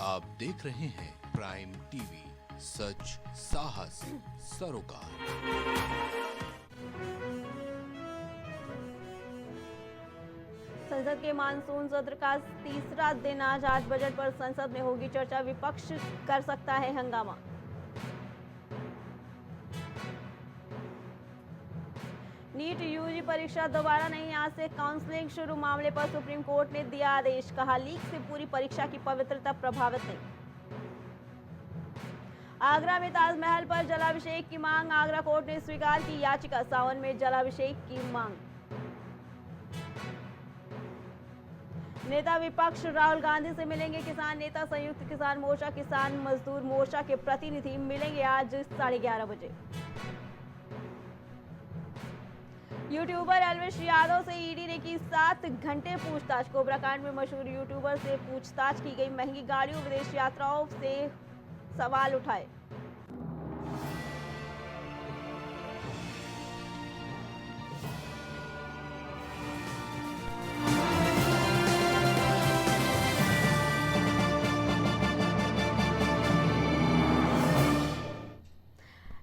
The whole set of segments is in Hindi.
आप देख रहे हैं प्राइम टीवी, सच साहस सरोकार। संसद के मानसून सत्र का तीसरा दिन आज बजट पर संसद में होगी चर्चा। विपक्ष कर सकता है हंगामा। नीट यूजी परीक्षा दोबारा नहीं, आज से काउंसलिंग शुरू। मामले पर सुप्रीम कोर्ट ने दिया आदेश, कहा लीक से पूरी परीक्षा की पवित्रता प्रभावित नहीं। आगरा में ताजमहल पर जलाभिषेक की मांग, आगरा कोर्ट ने स्वीकार की याचिका। सावन में जलाभिषेक की मांग। नेता विपक्ष राहुल गांधी से मिलेंगे किसान नेता। संयुक्त किसान मोर्चा, किसान मजदूर मोर्चा के प्रतिनिधि मिलेंगे आज 11:30 बजे। यूट्यूबर एल्विश यादव से ईडी ने की 7 घंटे पूछताछ। कोबरा कांड में मशहूर यूट्यूबर से पूछताछ की गई। महंगी गाड़ियों, विदेश यात्राओं से सवाल उठाए।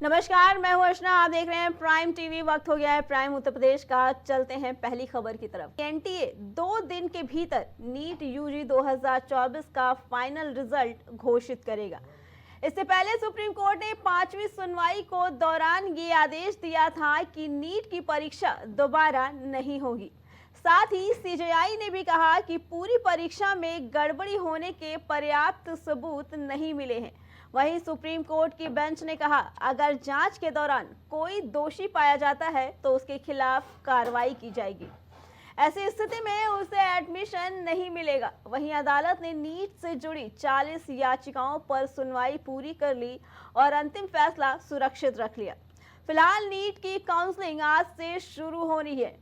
नमस्कार, मैं हूं अर्चना, आप देख रहे हैं प्राइम टीवी। वक्त हो गया है प्राइम उत्तर प्रदेश का। चलते हैं पहली खबर की तरफ। एनटीए 2 दिन के भीतर नीट यूजी 2024 का फाइनल रिजल्ट घोषित करेगा। इससे पहले सुप्रीम कोर्ट ने 5वीं सुनवाई को दौरान ये आदेश दिया था कि नीट की परीक्षा दोबारा नहीं होगी। साथ ही सीजेआई ने भी कहा कि पूरी परीक्षा में गड़बड़ी होने के पर्याप्त सबूत नहीं मिले हैं। वहीं सुप्रीम कोर्ट की बेंच ने कहा, अगर जांच के दौरान कोई दोषी पाया जाता है तो उसके खिलाफ कार्रवाई की जाएगी। ऐसी स्थिति में उसे एडमिशन नहीं मिलेगा। वहीं अदालत ने नीट से जुड़ी 40 याचिकाओं पर सुनवाई पूरी कर ली और अंतिम फैसला सुरक्षित रख लिया। फिलहाल नीट की काउंसलिंग आज से शुरू हो रही है।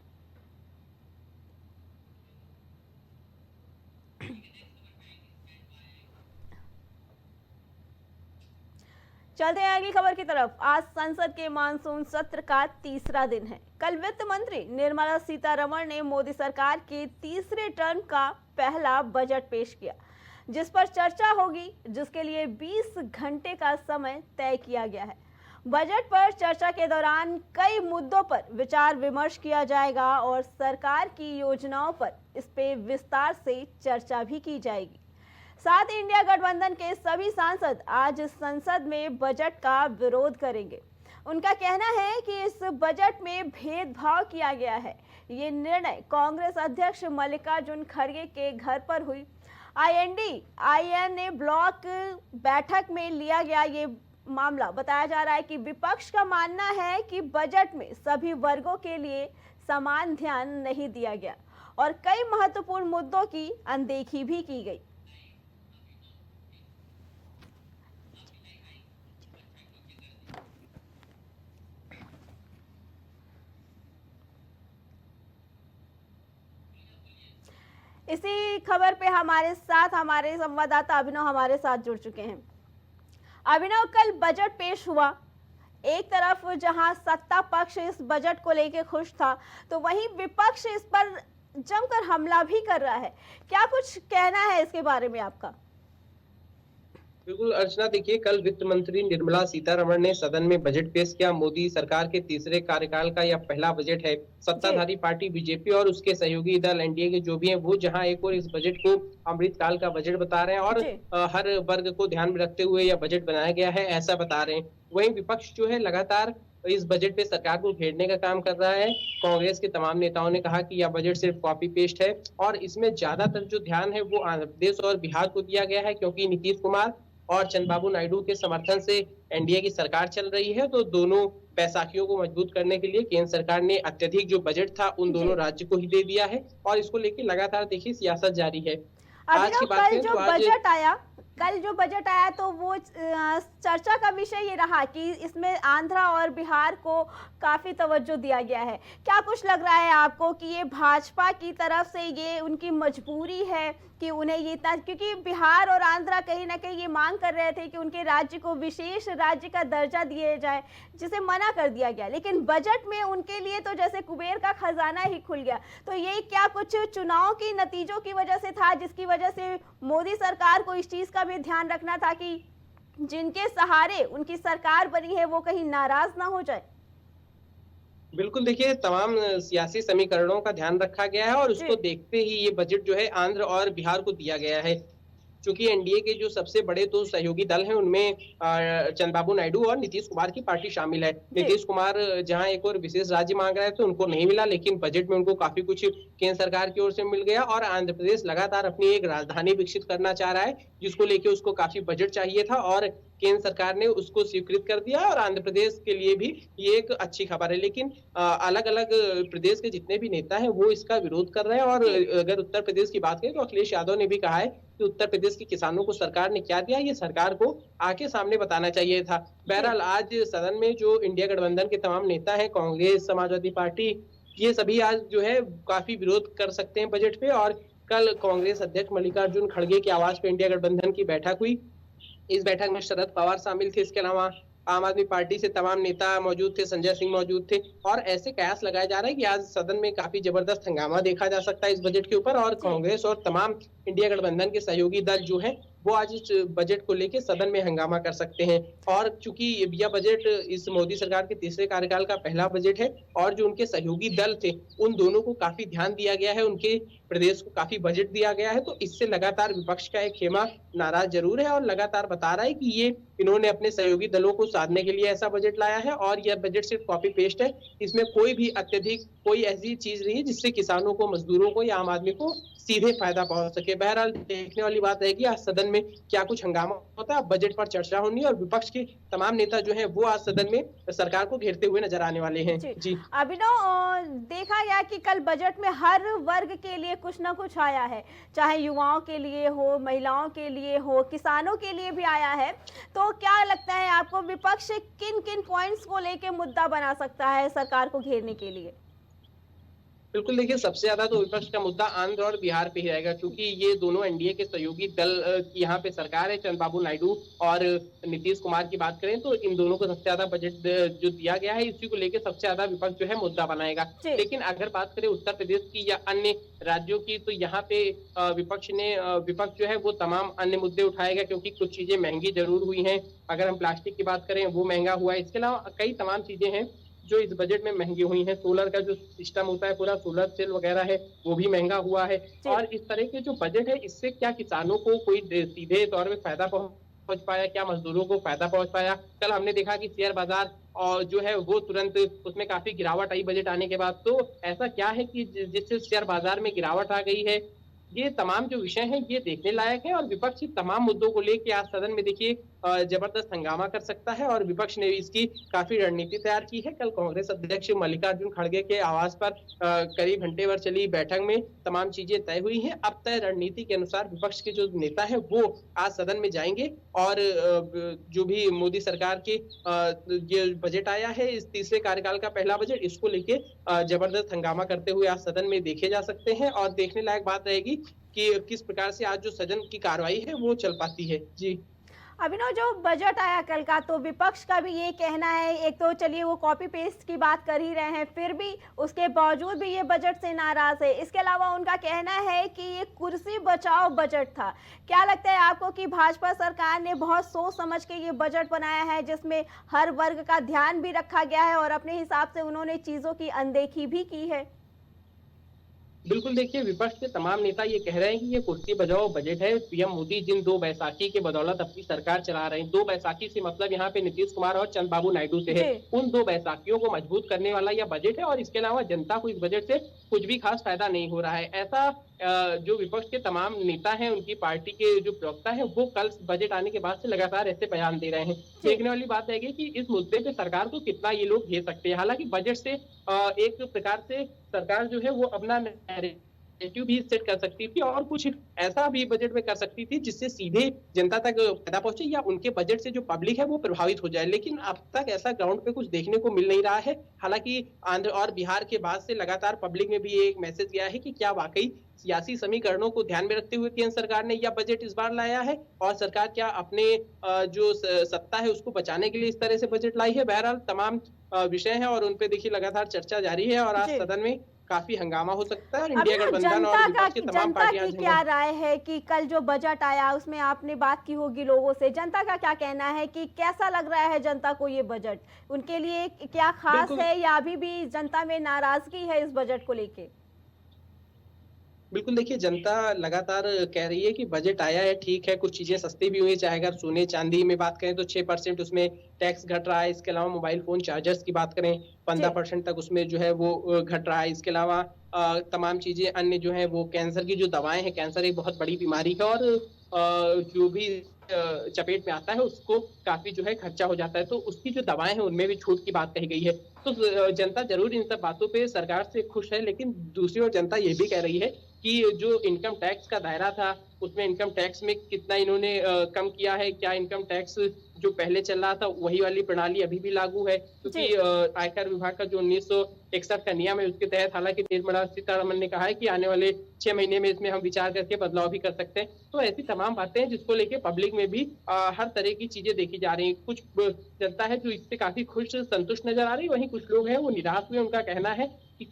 चलते हैं अगली खबर की तरफ। आज संसद के मानसून सत्र का तीसरा दिन है। कल वित्त मंत्री निर्मला सीतारमण ने मोदी सरकार के तीसरे टर्म का पहला बजट पेश किया, जिस पर चर्चा होगी, जिसके लिए 20 घंटे का समय तय किया गया है। बजट पर चर्चा के दौरान कई मुद्दों पर विचार विमर्श किया जाएगा और सरकार की योजनाओं पर इस पे विस्तार से चर्चा भी की जाएगी। साथ ही इंडिया गठबंधन के सभी सांसद आज संसद में बजट का विरोध करेंगे। उनका कहना है कि इस बजट में भेदभाव किया गया है। ये निर्णय कांग्रेस अध्यक्ष मल्लिकार्जुन खड़गे के घर पर हुई IND-INA ब्लॉक बैठक में लिया गया ये मामला। बताया जा रहा है कि विपक्ष का मानना है कि बजट में सभी वर्गों के लिए समान ध्यान नहीं दिया गया और कई महत्वपूर्ण मुद्दों की अनदेखी भी की गई। इसी खबर पे हमारे संवाददाता अभिनव हमारे साथ जुड़ चुके हैं। अभिनव, कल बजट पेश हुआ। एक तरफ जहां सत्ता पक्ष इस बजट को लेकर खुश था, तो वहीं विपक्ष इस पर जमकर हमला भी कर रहा है। क्या कुछ कहना है इसके बारे में आपका? बिल्कुल अर्चना, देखिए कल वित्त मंत्री निर्मला सीतारमण ने सदन में बजट पेश किया। मोदी सरकार के तीसरे कार्यकाल का यह पहला बजट है। सत्ताधारी पार्टी बीजेपी और उसके सहयोगी दल एनडीए के जो भी हैं, वो जहां एक और इस बजट को अमृतकाल का बजट बता रहे हैं और हर वर्ग को ध्यान में रखते हुए यह बजट बनाया गया है, ऐसा बता रहे हैं। वहीं विपक्ष जो है लगातार इस बजट पे सरकार को घेरने का काम कर रहा है। कांग्रेस के तमाम नेताओं ने कहा कि यह बजट सिर्फ कॉपी पेस्ट है और इसमें ज्यादातर जो ध्यान है वो आंध्र प्रदेश और बिहार को दिया गया है, क्योंकि नीतीश कुमार और चंद्रबाबू नायडू के समर्थन से एनडीए की सरकार चल रही है। तो दोनों बैसाखियों को मजबूत करने के लिए केंद्र सरकार ने अत्यधिक जो बजट था उन दोनों राज्य को ही दे दिया है और इसको लेकर लगातार देखिए सियासत जारी है। आज की बात करें तो कल जो बजट आया तो वो चर्चा का विषय ये रहा कि इसमें आंध्रा और बिहार को काफी तवज्जो दिया गया है। क्या कुछ लग रहा है आपको कि ये भाजपा की तरफ से ये उनकी मजबूरी है कि उन्हें ये क्योंकि बिहार और आंध्रा कहीं ना कहीं ये मांग कर रहे थे कि उनके राज्य को विशेष राज्य का दर्जा दिया जाए, जिसे मना कर दिया गया, लेकिन बजट में उनके लिए तो जैसे कुबेर का खजाना ही खुल गया। तो ये क्या कुछ चुनाव के नतीजों की वजह से था जिसकी वजह से मोदी सरकार को इस चीज का भी ध्यान रखना था कि जिनके सहारे उनकी सरकार बनी है वो कहीं नाराज ना हो जाए? बिल्कुल देखिए, तमाम सियासी समीकरणों का ध्यान रखा गया है और उसको जी। देखते ही ये बजट जो है आंध्र और बिहार को दिया गया है। चूंकि एनडीए के जो सबसे बड़े दो सहयोगी दल हैं उनमें चंद्रबाबू नायडू और नीतीश कुमार की पार्टी शामिल है। जी। नीतीश कुमार जहां एक और विशेष राज्य मांग रहे थे उनको नहीं मिला, लेकिन बजट में उनको काफी कुछ केंद्र सरकार की ओर से मिल गया। और आंध्र प्रदेश लगातार अपनी एक राजधानी विकसित करना चाह रहा है, जिसको लेके उसको काफी बजट चाहिए था और केंद्र सरकार ने उसको स्वीकृत कर दिया। और आंध्र प्रदेश के लिए भी ये एक अच्छी खबर है। लेकिन अलग अलग प्रदेश के जितने भी नेता हैं वो इसका विरोध कर रहे हैं। और अगर उत्तर प्रदेश की बात करें तो अखिलेश यादव ने भी कहा है कि उत्तर प्रदेश के किसानों को सरकार ने क्या दिया, ये सरकार को आके सामने बताना चाहिए था। बहरहाल आज सदन में जो इंडिया गठबंधन के तमाम नेता हैं, कांग्रेस, समाजवादी पार्टी, ये सभी आज जो है काफी विरोध कर सकते हैं बजट पे। और कल कांग्रेस अध्यक्ष मल्लिकार्जुन खड़गे के आवास पे इंडिया गठबंधन की बैठक हुई। इस बैठक में शरद पवार शामिल थे, इसके अलावा आम आदमी पार्टी से तमाम नेता मौजूद थे, संजय सिंह मौजूद थे। और ऐसे कयास लगाया जा रहा है कि आज सदन में काफी जबरदस्त हंगामा देखा जा सकता है इस बजट के ऊपर। और कांग्रेस और तमाम इंडिया गठबंधन के सहयोगी दल जो हैं वो आज इस बजट को लेकर सदन में हंगामा कर सकते हैं। और चूंकि यह बजट इस मोदी सरकार के तीसरे कार्यकाल का पहला बजट है और जो उनके सहयोगी दल थे उन दोनों को काफी ध्यान दिया गया है, उनके प्रदेश को काफी बजट दिया गया है, तो इससे लगातार विपक्ष का एक खेमा नाराज जरूर है और लगातार बता रहा है कि ये इन्होंने अपने सहयोगी दलों को साधने के लिए ऐसा बजट लाया है। और यह बजट सिर्फ कॉपी पेस्ट है, इसमें कोई भी अत्यधिक कोई ऐसी चीज नहीं है जिससे किसानों को, मजदूरों को या आम आदमी को सीधे फायदा पहुंच सके। बहरहाल देखने वाली बात है कि आज सदन में क्या कुछ हंगामा होता है। बजट पर चर्चा होनी है और विपक्ष के तमाम नेता जो हैं वो आज सदन में सरकार को घेरते हुए नजर आने वाले हैं। जी अभिनव, देखा गया कि कल बजट में हर वर्ग के लिए कुछ ना कुछ आया है, चाहे युवाओं के लिए हो, महिलाओं के लिए हो, किसानों के लिए भी आया है। तो क्या लगता है आपको विपक्ष किन किन पॉइंट्स को लेके मुद्दा बना सकता है सरकार को घेरने के लिए? बिल्कुल देखिए, सबसे ज्यादा तो विपक्ष का मुद्दा आंध्र और बिहार पे ही रहेगा, क्योंकि ये दोनों एनडीए के सहयोगी दल की यहाँ पे सरकार है। चंद्रबाबू नायडू और नीतीश कुमार की बात करें तो इन दोनों को सबसे ज्यादा बजट जो दिया गया है इसी को लेकर सबसे ज्यादा विपक्ष जो है मुद्दा बनाएगा। लेकिन अगर बात करें उत्तर प्रदेश की या अन्य राज्यों की तो यहाँ पे विपक्ष जो है वो तमाम अन्य मुद्दे उठाएगा, क्योंकि कुछ चीजें महंगी जरूर हुई हैं। अगर हम प्लास्टिक की बात करें वो महंगा हुआ है, इसके अलावा कई तमाम चीजें हैं जो इस बजट में महंगी हुई हैं। सोलर का जो सिस्टम होता है, पूरा सोलर सेल वगैरह है, वो भी महंगा हुआ है। और इस तरह के जो बजट है इससे क्या किसानों को कोई सीधे तौर पे फायदा पहुंच पाया, क्या मजदूरों को फायदा पहुंच पाया? कल हमने देखा कि शेयर बाजार और जो है वो तुरंत उसमें काफी गिरावट आई बजट आने के बाद। तो ऐसा क्या है कि जिससे शेयर बाजार में गिरावट आ गई है? ये तमाम जो विषय हैं ये देखने लायक है और विपक्ष तमाम मुद्दों को लेकर आज सदन में देखिए जबरदस्त हंगामा कर सकता है और विपक्ष ने इसकी काफी रणनीति तैयार की है। कल कांग्रेस अध्यक्ष मल्लिकार्जुन खड़गे के आवास पर करीब घंटे भर चली बैठक में तमाम चीजें तय हुई हैं। अब तय रणनीति के अनुसार विपक्ष के जो नेता है वो आज सदन में जाएंगे और जो भी मोदी सरकार के ये बजट आया है, इस तीसरे कार्यकाल का पहला बजट, इसको लेके जबरदस्त हंगामा करते हुए आज सदन में देखे जा सकते हैं। और देखने लायक बात रहेगी कि किस प्रकार से आज जो सदन की कार्रवाई है वो चल पाती है। जी अभिनव, जो बजट आया कल का, तो विपक्ष का भी ये कहना है, एक तो चलिए वो कॉपी पेस्ट की बात कर ही रहे हैं, फिर भी उसके बावजूद भी ये बजट से नाराज है। इसके अलावा उनका कहना है कि ये कुर्सी बचाओ बजट था। क्या लगता है आपको कि भाजपा सरकार ने बहुत सोच समझ के ये बजट बनाया है, जिसमें हर वर्ग का ध्यान भी रखा गया है और अपने हिसाब से उन्होंने चीजों की अनदेखी भी की है? बिल्कुल देखिए, विपक्ष के तमाम नेता ये कह रहे हैं कि ये कुर्सी बजाओ बजट है। पीएम मोदी जिन दो बैसाखी के बदौलत अपनी सरकार चला रहे हैं, दो बैसाखी से मतलब यहाँ पे नीतीश कुमार और चंद्रबाबू नायडू से है, उन दो बैसाखियों को मजबूत करने वाला यह बजट है। और इसके अलावा जनता को इस बजट से कुछ भी खास फायदा नहीं हो रहा है। ऐसा जो विपक्ष के तमाम नेता हैं, उनकी पार्टी के जो प्रवक्ता है वो कल बजट आने के बाद से लगातार ऐसे बयान दे रहे हैं। देखने वाली बात है कि इस मुद्दे पे सरकार को कितना ये लोग घेर सकते हैं। हालांकि बजट से एक प्रकार से सरकार जो है वो अपना नैरेटिव भी सेट कर सकती थी और कुछ ऐसा भी बजट में कर सकती थी जिससे सीधे जनता तक फायदा पहुंचे या उनके बजट से जो पब्लिक है वो प्रभावित हो जाए। लेकिन अब तक ऐसा ग्राउंड पे कुछ देखने को मिल नहीं रहा है। हालांकि आंध्र और बिहार के बाद से लगातार पब्लिक में भी एक मैसेज गया है कि क्या वाकई सियासी समीकरणों को ध्यान में रखते हुए केंद्र सरकार ने यह बजट इस बार लाया है और सरकार क्या अपने जो सत्ता है उसको बचाने के लिए इस तरह से बजट लाई है। बहरहाल तमाम विषय हैं और उन पे देखिए लगातार चर्चा जारी है और आज सदन में काफी हंगामा हो सकता है और इंडिया अभी गठबंधन और विपक्ष की तमाम जनता पार्टियां की क्या राय है कि कल जो बजट आया उसमें आपने बात की होगी लोगों से, जनता का क्या कहना है कि कैसा लग रहा है जनता को ये बजट, उनके लिए क्या खास बिल्कुल है या अभी भी जनता में नाराजगी है इस बजट को लेके? बिल्कुल देखिए, जनता लगातार कह रही है कि बजट आया है, ठीक है, कुछ चीजें सस्ती भी हुई, चाहे अगर सोने चांदी में बात करें तो 6% उसमें टैक्स घट रहा है। इसके अलावा मोबाइल फोन चार्जर्स की बात करें, जी 15% तक उसमें जो है वो घट रहा है। इसके अलावा तमाम चीजें अन्य जो है वो कैंसर की जो दवाएं हैं, कैंसर एक बहुत बड़ी बीमारी है और जो भी चपेट में आता है उसको काफी जो है खर्चा हो जाता है, तो उसकी जो दवाएं हैं उनमें भी छूट की बात कही गई है। तो जनता जरूर इन सब बातों पे सरकार से खुश है, लेकिन दूसरी ओर जनता ये भी कह रही है कि जो इनकम टैक्स का दायरा था, उसमें इनकम टैक्स में कितना इन्होंने कम किया है, क्या इनकम टैक्स जो पहले चल रहा था वही वाली प्रणाली अभी भी लागू है? जी। क्योंकि आयकर विभाग का जो 1961 का नियम है उसके तहत हालांकि निर्मला सीतारमण ने कहा है कि आने वाले 6 महीने में इसमें हम विचार करके बदलाव भी कर सकते हैं। तो ऐसी तमाम बातें हैं जिसको लेके पब्लिक में भी हर तरह की चीजें देखी जा रही हैं। कुछ जनता है जो इससे काफी खुश संतुष्ट नजर आ रही है, वहीं कुछ लोग हैं वो निराश हुए। उनका कहना है कि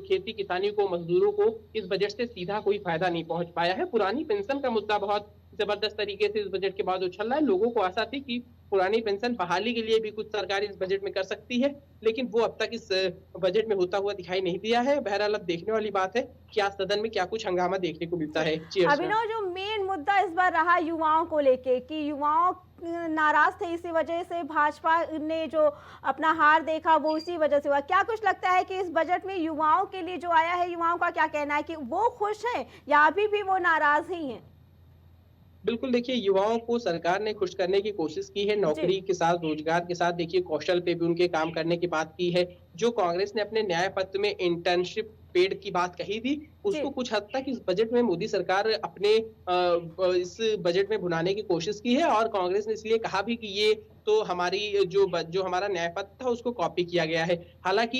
खेती किसानी को, मजदूरों को इस बजट से सीधा कोई फायदा नहीं पहुंच पाया है। पुरानी पेंशन का मुद्दा बहुत जबरदस्त तरीके से इस बजट के बाद उछल रहा है। लोगों को आशा थी कि पुरानी पेंशन बहाली के लिए भी कुछ सरकार इस बजट में कर सकती है, लेकिन वो अब तक इस बजट में होता हुआ दिखाई नहीं दिया है। बहरहाल अब देखने वाली बात है कि आज सदन में क्या कुछ हंगामा देखने को मिलता है। जी अर्चना। अभिनव, जो मेन मुद्दा इस बार रहा युवाओं को लेके कि युवाओं नाराज थे, इसी वजह से भाजपा ने जो अपना हार देखा वो इसी वजह से हुआ। क्या कुछ लगता है कि इस बजट में युवाओं के लिए जो आया है, युवाओं का क्या कहना है कि वो खुश हैं या अभी भी वो नाराज ही हैं? बिल्कुल देखिए, युवाओं को सरकार ने खुश करने की कोशिश की है, जी नौकरी के साथ, रोजगार के साथ देखिए कौशल पे भी उनके काम करने की बात की है। जो कांग्रेस ने अपने न्याय पत्र में इंटर्नशिप पेड की बात कही थी, जी उसको कुछ हद तक इस बजट में मोदी सरकार अपने इस बजट में भुनाने की कोशिश की है और कांग्रेस ने इसलिए कहा भी कि ये तो हमारी जो हमारा न्याय पत्र था उसको कॉपी किया गया है। हालांकि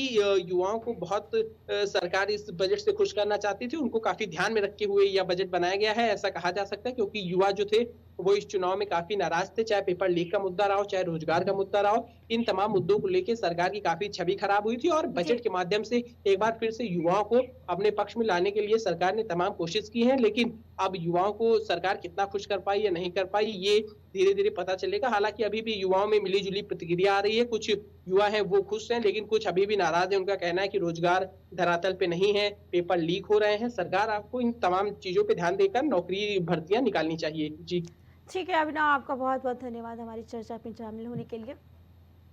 युवाओं को बहुत सरकार इस बजट से खुश करना चाहती थी, उनको काफी ध्यान में रखे हुए यह बजट बनाया गया है, ऐसा कहा जा सकता है, क्योंकि युवा जो थे वो इस चुनाव में काफी नाराज थे। चाहे पेपर लीक का मुद्दा रहा हो, चाहे रोजगार का मुद्दा रहा हो, इन तमाम मुद्दों को लेकर सरकार की काफी छवि खराब हुई थी और जी बजट के माध्यम से एक बार फिर से युवाओं को अपने पक्ष में लाने के लिए सरकार ने तमाम कोशिश की है। लेकिन अब युवाओं को सरकार कितना खुश कर पाई या नहीं कर पाई, ये धीरे धीरे पता चलेगा। हालांकि अभी भी युवाओं में मिली जुली प्रतिक्रिया आ रही है। कुछ युवा हैं वो खुश हैं, लेकिन कुछ अभी भी नाराज हैं। उनका कहना है कि रोजगार धरातल पे नहीं है, पेपर लीक हो रहे हैं। सरकार आपको इन तमाम चीजों पे ध्यान देकर नौकरी भर्तियां निकालनी चाहिए। जी। ठीक है अभिनव, आपका बहुत बहुत धन्यवाद हमारी चर्चा में शामिल होने के लिए।